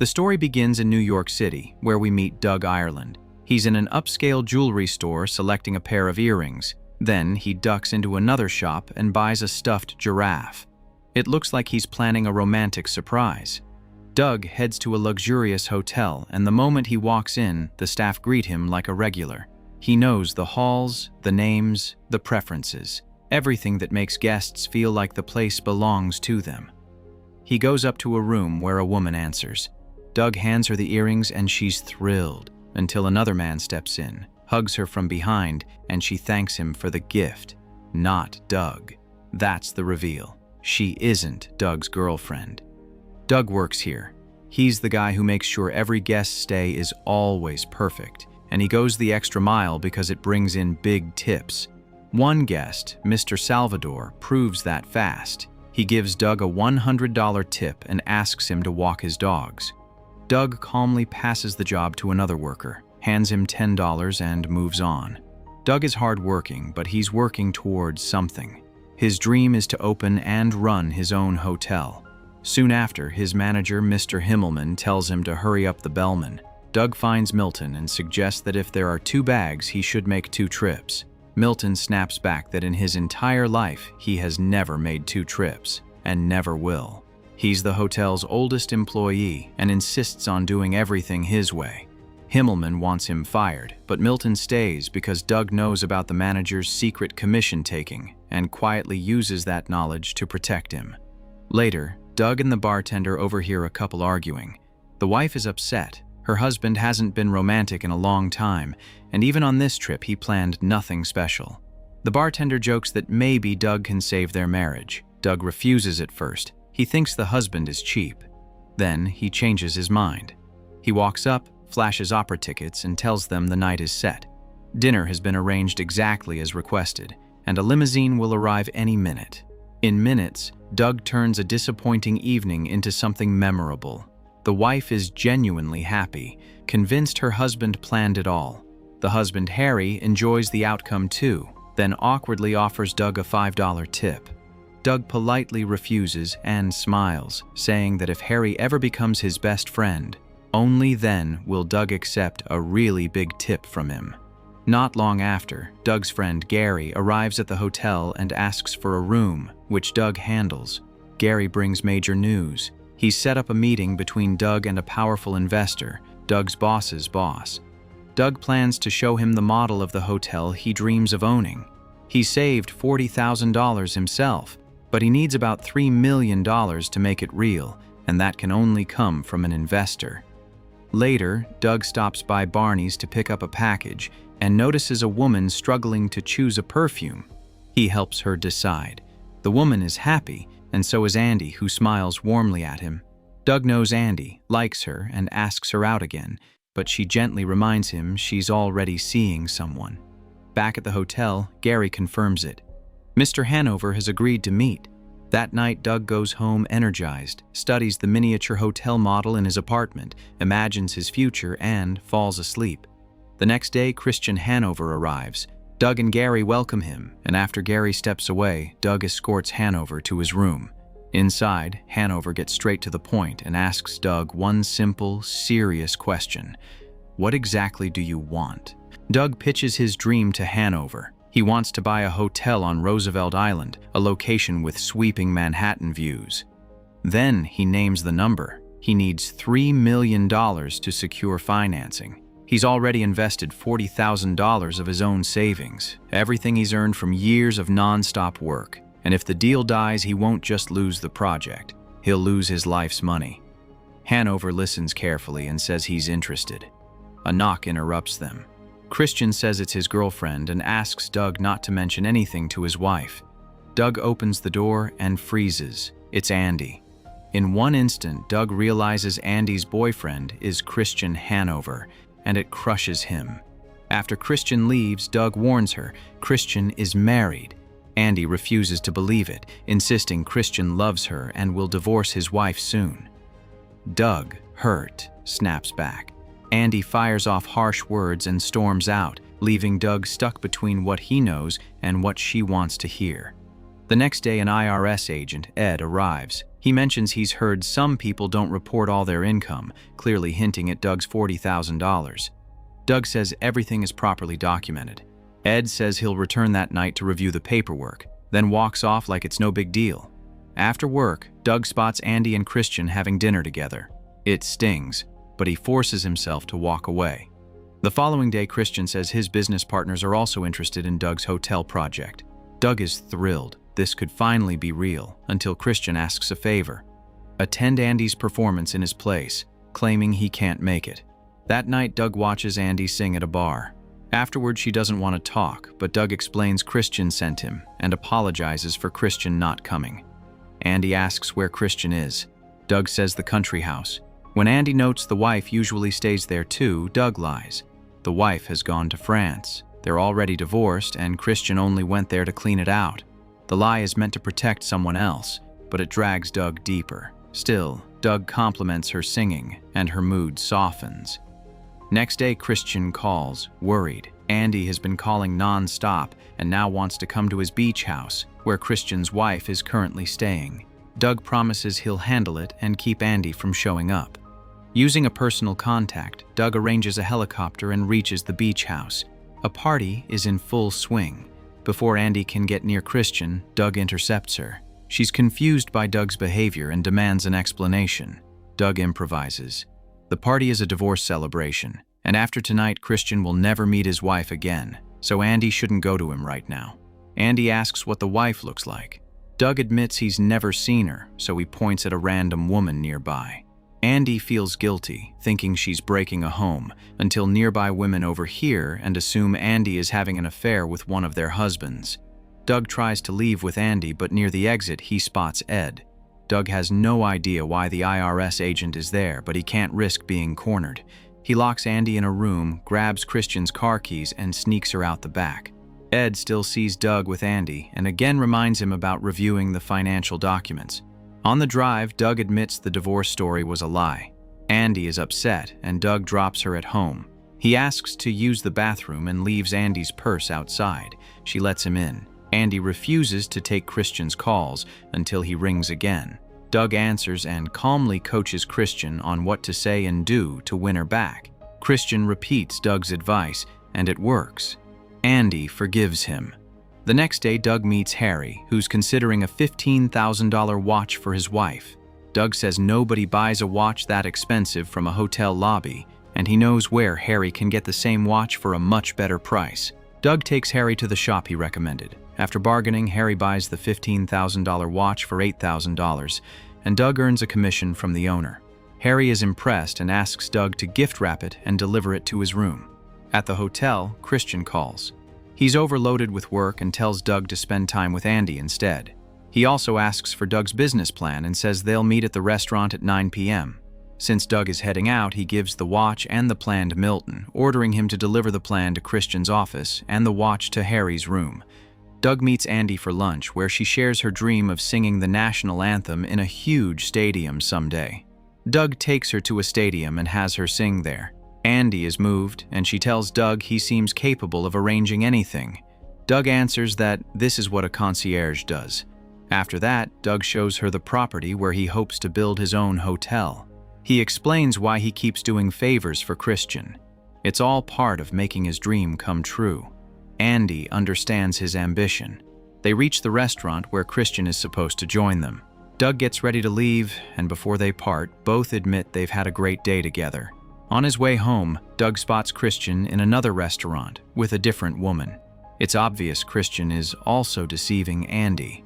The story begins in New York City, where we meet Doug Ireland. He's in an upscale jewelry store selecting a pair of earrings. Then he ducks into another shop and buys a stuffed giraffe. It looks like he's planning a romantic surprise. Doug heads to a luxurious hotel, and the moment he walks in, the staff greet him like a regular. He knows the halls, the names, the preferences, everything that makes guests feel like the place belongs to them. He goes up to a room where a woman answers. Doug hands her the earrings and she's thrilled, until another man steps in, hugs her from behind, and she thanks him for the gift. Not Doug. That's the reveal. She isn't Doug's girlfriend. Doug works here. He's the guy who makes sure every guest's stay is always perfect, and he goes the extra mile because it brings in big tips. One guest, Mr. Salvador, proves that fast. He gives Doug a $100 tip and asks him to walk his dogs. Doug calmly passes the job to another worker, hands him $10 and moves on. Doug is hardworking, but he's working towards something. His dream is to open and run his own hotel. Soon after, his manager, Mr. Himmelman, tells him to hurry up the bellman. Doug finds Milton and suggests that if there are 2 bags, he should make 2 trips. Milton snaps back that in his entire life, he has never made 2 trips, and never will. He's the hotel's oldest employee and insists on doing everything his way. Himmelman wants him fired, but Milton stays because Doug knows about the manager's secret commission taking and quietly uses that knowledge to protect him. Later, Doug and the bartender overhear a couple arguing. The wife is upset. Her husband hasn't been romantic in a long time, and even on this trip he planned nothing special. The bartender jokes that maybe Doug can save their marriage. Doug refuses at first. He thinks the husband is cheap. Then he changes his mind. He walks up, flashes opera tickets, and tells them the night is set. Dinner has been arranged exactly as requested, and a limousine will arrive any minute. In minutes, Doug turns a disappointing evening into something memorable. The wife is genuinely happy, convinced her husband planned it all. The husband, Harry, enjoys the outcome too, then awkwardly offers Doug a $5 tip. Doug politely refuses and smiles, saying that if Harry ever becomes his best friend, only then will Doug accept a really big tip from him. Not long after, Doug's friend Gary arrives at the hotel and asks for a room, which Doug handles. Gary brings major news. He's set up a meeting between Doug and a powerful investor, Doug's boss's boss. Doug plans to show him the model of the hotel he dreams of owning. He saved $40,000 himself, but he needs about $3 million to make it real, and that can only come from an investor. Later, Doug stops by Barney's to pick up a package and notices a woman struggling to choose a perfume. He helps her decide. The woman is happy, and so is Andy, who smiles warmly at him. Doug knows Andy, likes her, and asks her out again, but she gently reminds him she's already seeing someone. Back at the hotel, Gary confirms it. Mr. Hanover has agreed to meet. That night, Doug goes home energized, studies the miniature hotel model in his apartment, imagines his future, and falls asleep. The next day, Christian Hanover arrives. Doug and Gary welcome him, and after Gary steps away, Doug escorts Hanover to his room. Inside, Hanover gets straight to the point and asks Doug one simple, serious question. What exactly do you want? Doug pitches his dream to Hanover. He wants to buy a hotel on Roosevelt Island, a location with sweeping Manhattan views. Then he names the number. He needs $3 million to secure financing. He's already invested $40,000 of his own savings, everything he's earned from years of non-stop work. And if the deal dies, he won't just lose the project. He'll lose his life's money. Hanover listens carefully and says he's interested. A knock interrupts them. Christian says it's his girlfriend and asks Doug not to mention anything to his wife. Doug opens the door and freezes. It's Andy. In one instant, Doug realizes Andy's boyfriend is Christian Hanover, and it crushes him. After Christian leaves, Doug warns her Christian is married. Andy refuses to believe it, insisting Christian loves her and will divorce his wife soon. Doug, hurt, snaps back. Andy fires off harsh words and storms out, leaving Doug stuck between what he knows and what she wants to hear. The next day, an IRS agent, Ed, arrives. He mentions he's heard some people don't report all their income, clearly hinting at Doug's $40,000. Doug says everything is properly documented. Ed says he'll return that night to review the paperwork, then walks off like it's no big deal. After work, Doug spots Andy and Christian having dinner together. It stings, but he forces himself to walk away. The following day, Christian says his business partners are also interested in Doug's hotel project. Doug is thrilled. This could finally be real, until Christian asks a favor. Attend Andy's performance in his place, claiming he can't make it. That night, Doug watches Andy sing at a bar. Afterward, she doesn't want to talk, but Doug explains Christian sent him and apologizes for Christian not coming. Andy asks where Christian is. Doug says the country house. When Andy notes the wife usually stays there too, Doug lies. The wife has gone to France. They're already divorced, and Christian only went there to clean it out. The lie is meant to protect someone else, but it drags Doug deeper. Still, Doug compliments her singing, and her mood softens. Next day, Christian calls, worried. Andy has been calling non-stop and now wants to come to his beach house, where Christian's wife is currently staying. Doug promises he'll handle it and keep Andy from showing up. Using a personal contact, Doug arranges a helicopter and reaches the beach house. A party is in full swing. Before Andy can get near Christian, Doug intercepts her. She's confused by Doug's behavior and demands an explanation. Doug improvises. The party is a divorce celebration, and after tonight, Christian will never meet his wife again, so Andy shouldn't go to him right now. Andy asks what the wife looks like. Doug admits he's never seen her, so he points at a random woman nearby. Andy feels guilty, thinking she's breaking a home, until nearby women overhear and assume Andy is having an affair with one of their husbands. Doug tries to leave with Andy, but near the exit, he spots Ed. Doug has no idea why the IRS agent is there, but he can't risk being cornered. He locks Andy in a room, grabs Christian's car keys, and sneaks her out the back. Ed still sees Doug with Andy and again reminds him about reviewing the financial documents. On the drive, Doug admits the divorce story was a lie. Andy is upset, and Doug drops her at home. He asks to use the bathroom and leaves Andy's purse outside. She lets him in. Andy refuses to take Christian's calls until he rings again. Doug answers and calmly coaches Christian on what to say and do to win her back. Christian repeats Doug's advice, and it works. Andy forgives him. The next day, Doug meets Harry, who's considering a $15,000 watch for his wife. Doug says nobody buys a watch that expensive from a hotel lobby, and he knows where Harry can get the same watch for a much better price. Doug takes Harry to the shop he recommended. After bargaining, Harry buys the $15,000 watch for $8,000, and Doug earns a commission from the owner. Harry is impressed and asks Doug to gift wrap it and deliver it to his room. At the hotel, Christian calls. He's overloaded with work and tells Doug to spend time with Andy instead. He also asks for Doug's business plan and says they'll meet at the restaurant at 9 p.m. Since Doug is heading out, he gives the watch and the plan to Milton, ordering him to deliver the plan to Christian's office and the watch to Harry's room. Doug meets Andy for lunch, where she shares her dream of singing the national anthem in a huge stadium someday. Doug takes her to a stadium and has her sing there. Andy is moved, and she tells Doug he seems capable of arranging anything. Doug answers that this is what a concierge does. After that, Doug shows her the property where he hopes to build his own hotel. He explains why he keeps doing favors for Christian. It's all part of making his dream come true. Andy understands his ambition. They reach the restaurant where Christian is supposed to join them. Doug gets ready to leave, and before they part, both admit they've had a great day together. On his way home, Doug spots Christian in another restaurant with a different woman. It's obvious Christian is also deceiving Andy.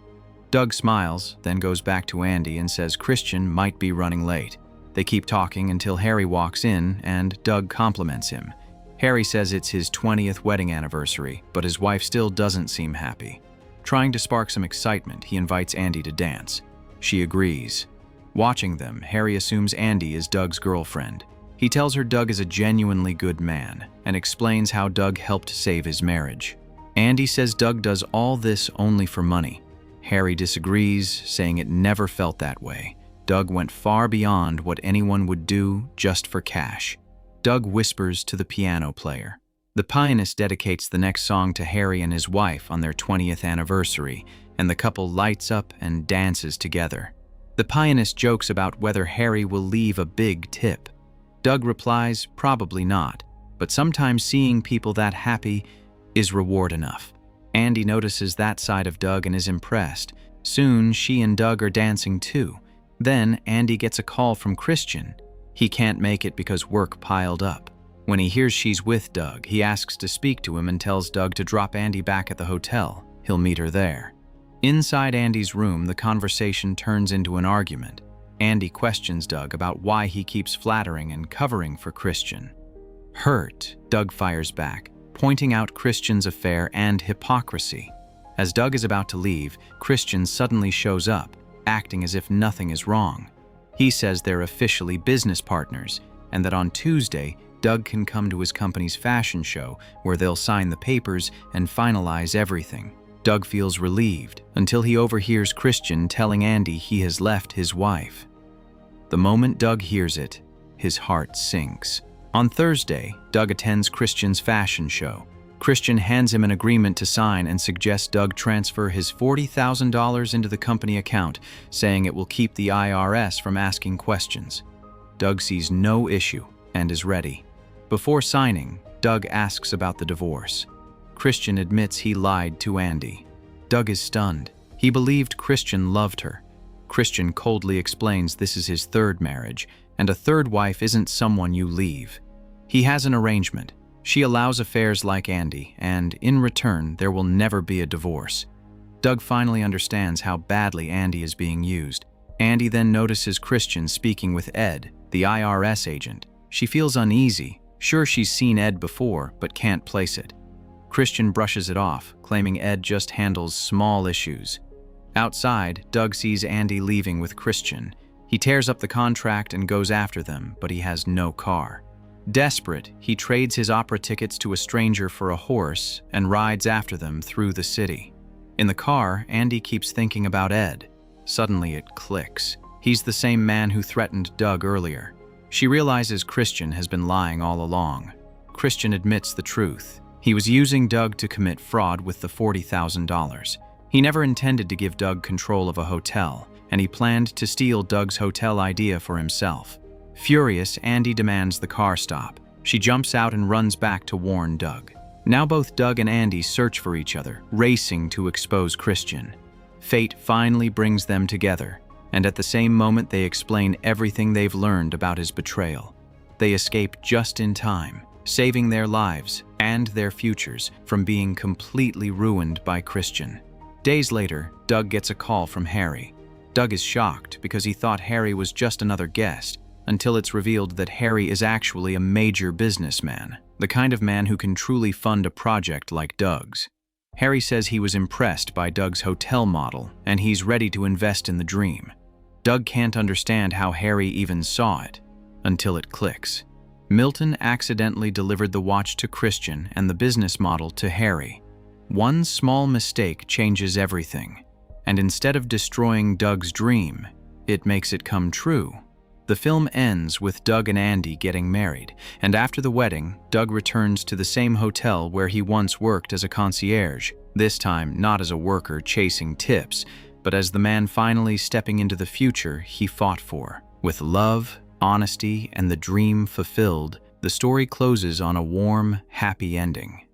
Doug smiles, then goes back to Andy and says Christian might be running late. They keep talking until Harry walks in and Doug compliments him. Harry says it's his 20th wedding anniversary, but his wife still doesn't seem happy. Trying to spark some excitement, he invites Andy to dance. She agrees. Watching them, Harry assumes Andy is Doug's girlfriend. He tells her Doug is a genuinely good man and explains how Doug helped save his marriage. Andy says Doug does all this only for money. Harry disagrees, saying it never felt that way. Doug went far beyond what anyone would do just for cash. Doug whispers to the piano player. The pianist dedicates the next song to Harry and his wife on their 20th anniversary, and the couple lights up and dances together. The pianist jokes about whether Harry will leave a big tip. Doug replies, probably not, but sometimes seeing people that happy is reward enough. Andy notices that side of Doug and is impressed. Soon, she and Doug are dancing too. Then, Andy gets a call from Christian. He can't make it because work piled up. When he hears she's with Doug, he asks to speak to him and tells Doug to drop Andy back at the hotel. He'll meet her there. Inside Andy's room, the conversation turns into an argument. Andy questions Doug about why he keeps flattering and covering for Christian. Hurt, Doug fires back, pointing out Christian's affair and hypocrisy. As Doug is about to leave, Christian suddenly shows up, acting as if nothing is wrong. He says they're officially business partners, and that on Tuesday, Doug can come to his company's fashion show where they'll sign the papers and finalize everything. Doug feels relieved until he overhears Christian telling Andy he has left his wife. The moment Doug hears it, his heart sinks. On Thursday, Doug attends Christian's fashion show. Christian hands him an agreement to sign and suggests Doug transfer his $40,000 into the company account, saying it will keep the IRS from asking questions. Doug sees no issue and is ready. Before signing, Doug asks about the divorce. Christian admits he lied to Andy. Doug is stunned. He believed Christian loved her. Christian coldly explains this is his third marriage, and a third wife isn't someone you leave. He has an arrangement. She allows affairs like Andy, and in return, there will never be a divorce. Doug finally understands how badly Andy is being used. Andy then notices Christian speaking with Ed, the IRS agent. She feels uneasy. Sure, she's seen Ed before, but can't place it. Christian brushes it off, claiming Ed just handles small issues. Outside, Doug sees Andy leaving with Christian. He tears up the contract and goes after them, but he has no car. Desperate, he trades his opera tickets to a stranger for a horse and rides after them through the city. In the car, Andy keeps thinking about Ed. Suddenly it clicks. He's the same man who threatened Doug earlier. She realizes Christian has been lying all along. Christian admits the truth. He was using Doug to commit fraud with the $40,000. He never intended to give Doug control of a hotel, and he planned to steal Doug's hotel idea for himself. Furious, Andy demands the car stop. She jumps out and runs back to warn Doug. Now both Doug and Andy search for each other, racing to expose Christian. Fate finally brings them together, and at the same moment they explain everything they've learned about his betrayal. They escape just in time, saving their lives and their futures from being completely ruined by Christian. Days later, Doug gets a call from Harry. Doug is shocked because he thought Harry was just another guest, until it's revealed that Harry is actually a major businessman, the kind of man who can truly fund a project like Doug's. Harry says he was impressed by Doug's hotel model, and he's ready to invest in the dream. Doug can't understand how Harry even saw it, until it clicks. Milton accidentally delivered the watch to Christian and the business model to Harry. One small mistake changes everything, and instead of destroying Doug's dream, it makes it come true. The film ends with Doug and Andy getting married, and after the wedding, Doug returns to the same hotel where he once worked as a concierge, this time not as a worker chasing tips, but as the man finally stepping into the future he fought for. With love, honesty, and the dream fulfilled, the story closes on a warm, happy ending.